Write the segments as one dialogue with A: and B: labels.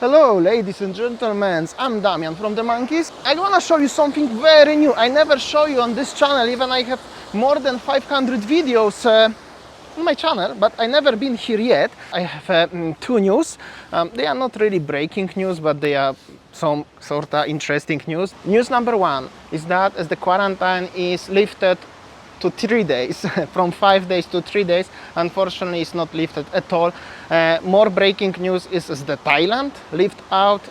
A: Hello ladies and gentlemen, I'm Damian from TheMonkeys. I wanna show you something very new. I never show you on this channel, even I have more than 500 videos on my channel, but I never been here yet. I have two news. They are not really breaking news, but they are some sort of interesting news. News number one is that as the quarantine is lifted to 3 days, from 5 days to 3 days, unfortunately it's not lifted at all. More breaking news is that Thailand lift out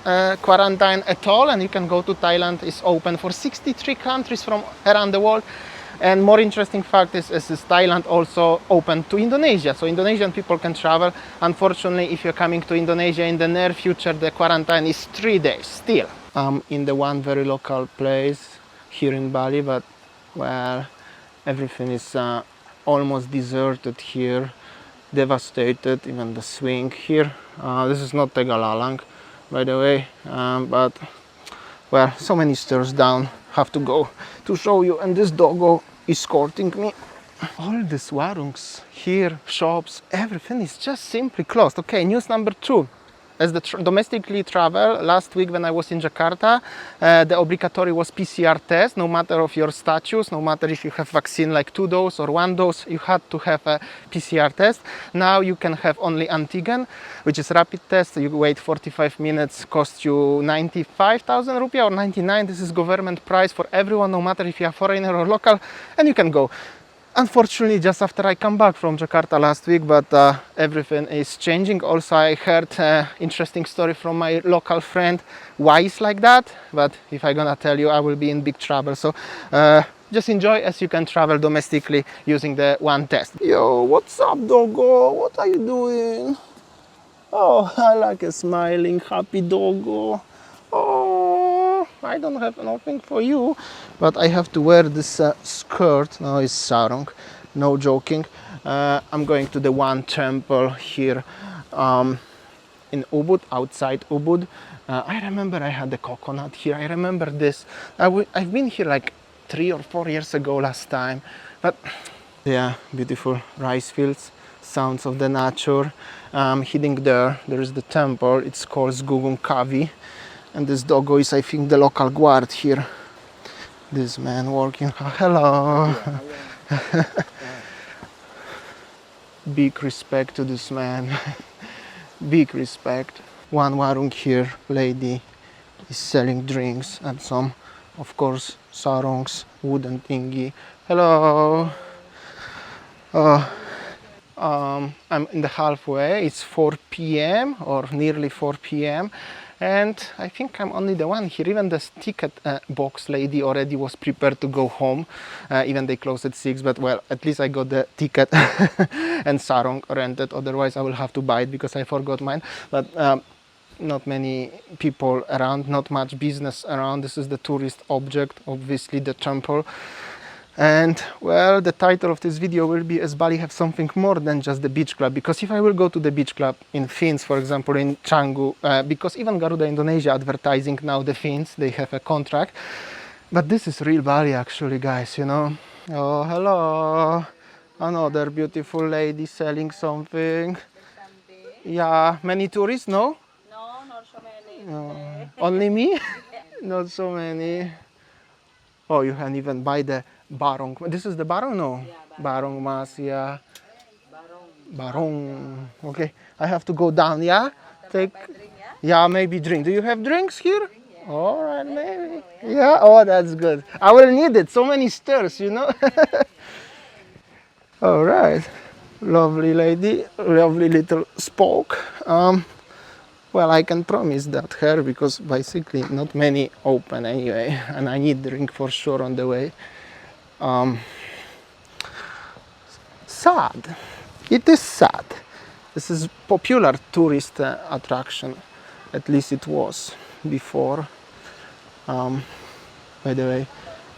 A: quarantine at all, and you can go to Thailand. It's open for 63 countries from around the world. And more interesting fact is Thailand also open to Indonesia, so Indonesian people can travel. Unfortunately, if you're coming to Indonesia in the near future, the quarantine is 3 days still. In the one very local place here in Bali, but well, everything is almost deserted here, devastated, even the swing here. This is not Tegalalang, by the way, but well, so many stairs down, have to go to show you, and this doggo is escorting me. All these warungs here, shops, everything is just simply closed. Okay, news number two. As the domestically travel, last week when I was in Jakarta, the obligatory was PCR test, no matter of your status, no matter if you have vaccine like 2 dose or 1 dose, you had to have a PCR test. Now you can have only antigen, which is rapid test. You wait 45 minutes, cost you 95,000 rupiah or 99. This is government price for everyone, no matter if you are foreigner or local, and you can go. Unfortunately, just after I come back from Jakarta last week, but everything is changing. Also, I heard interesting story from my local friend why it's like that, but if I'm gonna tell you, I will be in big trouble. So just enjoy as you can travel domestically using the one test. Yo, what's up, doggo? What are you doing? Oh, I like a smiling, happy doggo. Oh, I don't have nothing for you, but I have to wear this skirt. No, it's sarong, no joking. I'm going to the one temple here in Ubud, outside Ubud. I remember I had the coconut here. I remember this. I've been here like 3 or 4 years ago last time, but yeah, beautiful rice fields, sounds of the nature. Heading there is the temple. It's called Gunung Kawi. And this doggo is, I think, the local guard here. This man working. Hello. Big respect to this man. Big respect. One warung here, lady, is selling drinks and some, of course, sarongs, wooden thingy. Hello. I'm in the halfway. It's 4 p.m. or nearly 4 p.m. And I think I'm only the one here. Even the ticket box lady already was prepared to go home. Even they closed at 6, but well, at least I got the ticket and sarong rented. Otherwise I will have to buy it because I forgot mine. But not many people around, not much business around. This is the tourist object, obviously the temple. And well, the title of this video will be, as Bali have something more than just the beach club. Because if I will go to the beach club in Fins, for example, in Canggu, because even Garuda Indonesia advertising now the Fins, they have a contract. But this is real Bali actually, guys, you know. Oh, hello. Another beautiful lady selling something. Yeah, many tourists, no?
B: No, not so many.
A: No. Only me? Not so many. Oh, you can even buy the barong. This is the barong, no?
B: Yeah,
A: barong mas, yeah.
B: Barong.
A: Barong. Okay, I have to go down, yeah? Take.
B: Drink, yeah?
A: Yeah, maybe drink. Do you have drinks here? All right, maybe. Yeah. Oh, that's good. I will need it. So many stairs, you know. All right. Lovely lady. Lovely little spoke. Well, I can promise that her, because basically not many open anyway, and I need drink for sure on the way. Sad. It is sad. This is popular tourist attraction. At least it was before. By the way,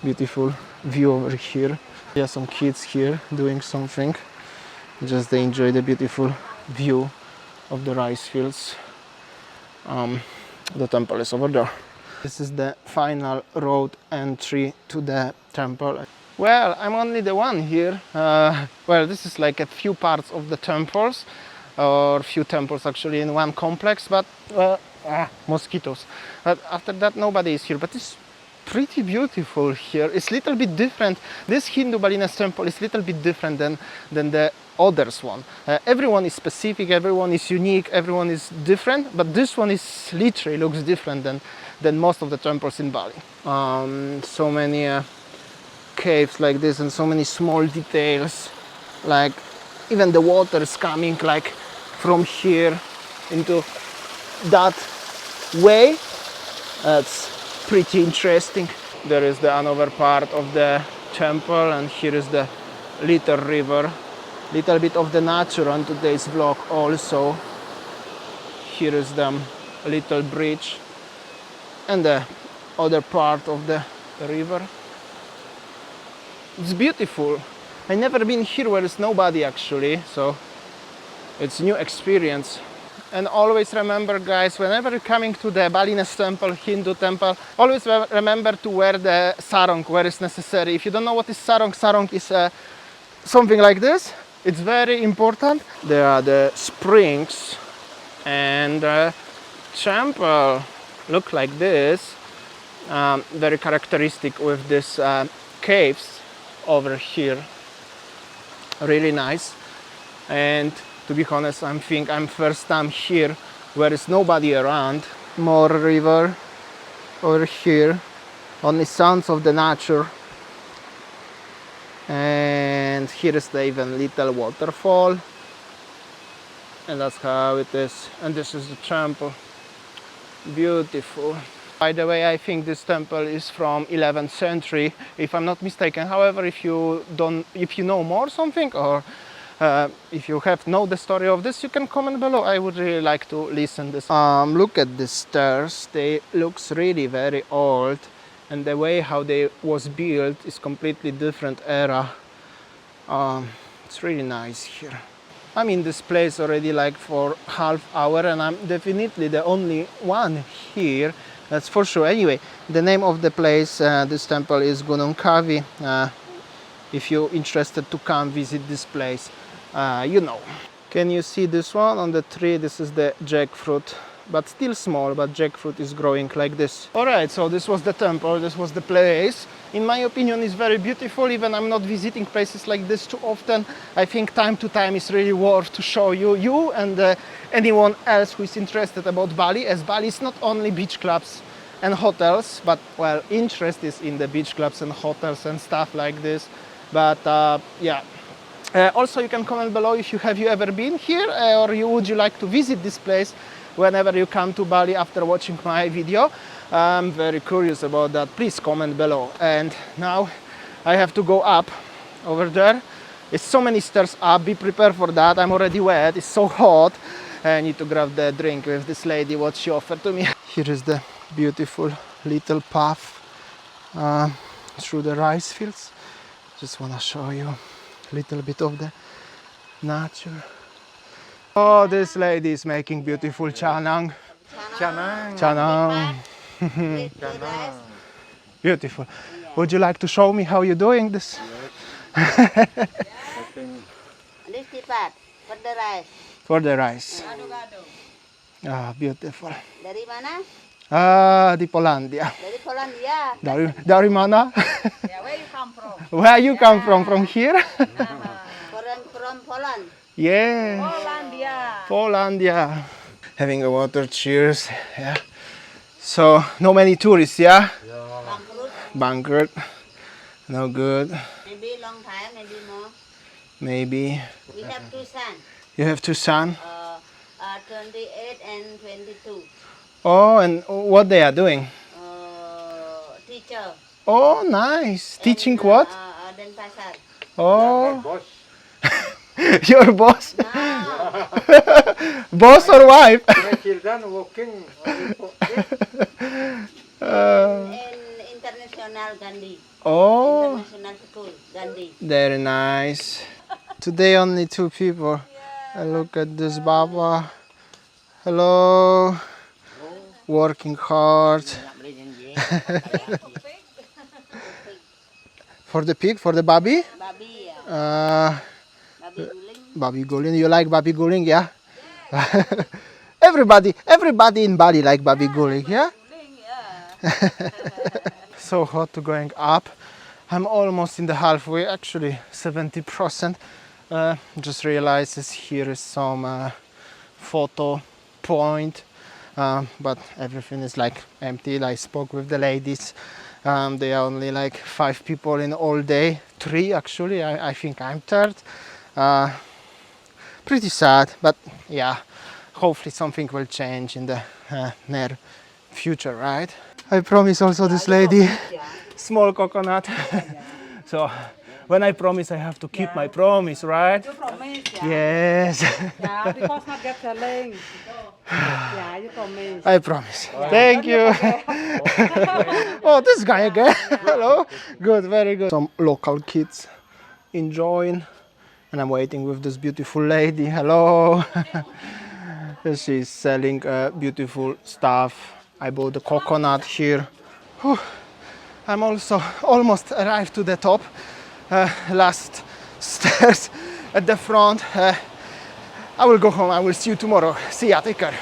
A: beautiful view over here. Yeah, some kids here doing something. Just they enjoy the beautiful view of the rice fields. The temple is over there. This is the final road entry to the temple. Well, I'm only the one here. Well, this is like a few parts of the temples, or few temples actually in one complex, but mosquitoes. But after that, nobody is here. But it's pretty beautiful here. It's a little bit different. This Hindu Balinese temple is a little bit different than the others one. Everyone is specific, everyone is unique, everyone is different, but this one is literally looks different than most of the temples in Bali. So many caves like this and so many small details, like even the water is coming like from here into that way. That's pretty interesting. There is the another part of the temple, and here is the little river. Little bit of the nature on today's vlog also. Here is the little bridge and the other part of the river. It's beautiful. I never been here where there's nobody actually, so it's new experience. And always remember, guys, whenever you're coming to the Balinese temple, Hindu temple, always remember to wear the sarong where it's necessary. If you don't know what is sarong, sarong is something like this. It's very important. There are the springs and the temple look like this. Very characteristic with this caves over here. Really nice. And to be honest, I think I'm first time here where is nobody around. More river over here. Only sounds of the nature. And here is the even little waterfall. And that's how it is. And this is the temple. Beautiful. By the way, I think this temple is from 11th century, if I'm not mistaken. However, if you know more something, or if you know the story of this, you can comment below. I would really like to listen this. Look at the stairs. They looks really very old, and the way how they was built is completely different era. It's really nice here. I'm in this place already like for half hour, and I'm definitely the only one here. That's for sure. Anyway, the name of the place, this temple is Gunung Kawi. If you're interested to come visit this place, you know. Can you see this one on the tree? This is the jackfruit, but still small, but jackfruit is growing like this. Alright, so this was the temple, this was the place. In my opinion, it's very beautiful. Even I'm not visiting places like this too often. I think time to time is really worth to show you and anyone else who is interested about Bali, as Bali is not only beach clubs and hotels, but well, interest is in the beach clubs and hotels and stuff like this. But yeah. Also, you can comment below if you ever been here, or would you like to visit this place whenever you come to Bali after watching my video. I'm very curious about that. Please comment below. And now I have to go up over there. It's so many stairs up. Be prepared for that. I'm already wet. It's so hot. I need to grab the drink with this lady, what she offered to me. Here is the beautiful little path through the rice fields. Just want to show you a little bit of the nature. Oh, this lady is making beautiful chanang. Chanang. Beautiful. Would you like to show me how you're doing this?
C: This part for the rice.
A: For the rice. Ah, beautiful.
C: Dari mana?
A: Ah, di Polandia.
C: Dari Polandia.
A: Dari mana?
B: Yeah, where you come from?
A: Where you come from? From here?
C: From Poland.
A: Yeah.
B: Polandia.
A: Polandia. Having a water, cheers. Yeah. So, no many tourists, yeah? Bankrupt. No good.
C: Maybe long time, maybe more.
A: Maybe.
C: We have two sons.
A: You have two sons?
C: 28 and 22.
A: Oh, and what they are doing?
C: Teacher.
A: Oh, nice. Teaching what?
C: Dan pasar.
A: Oh. Your boss?
C: No.
A: Boss or wife?
D: Children working
C: In International Gandhi.
A: Oh,
C: International School Gandhi.
A: very nice. Today only two people. Look at this Baba. Hello. Working hard. For the pig, for the babi?
C: Babi ya. Babi guling.
A: Babi guling. You like babi guling, yeah? everybody in Bali like babi guling, yeah? So hot to going up. I'm almost in the halfway, actually 70%. Just realized this here is some photo point, but everything is like empty. I spoke with the ladies. They are only like 5 people in all day, 3 actually. I think I'm third. Pretty sad, but yeah, hopefully something will change in the near future, right? I promise also this lady small coconut. So when I promise, I have to keep my promise, right?
B: You promise, yeah.
A: Yes.
B: Yeah, because not get selling. Yeah, you promise.
A: I promise. Thank you. Oh, this guy again. Hello. Good, very good. Some local kids enjoying, and I'm waiting with this beautiful lady. Hello. She's selling beautiful stuff. I bought the coconut here. Whew. I'm also almost arrived to the top. Last stairs at the front. I will go home. I will see you tomorrow. See ya. Take care.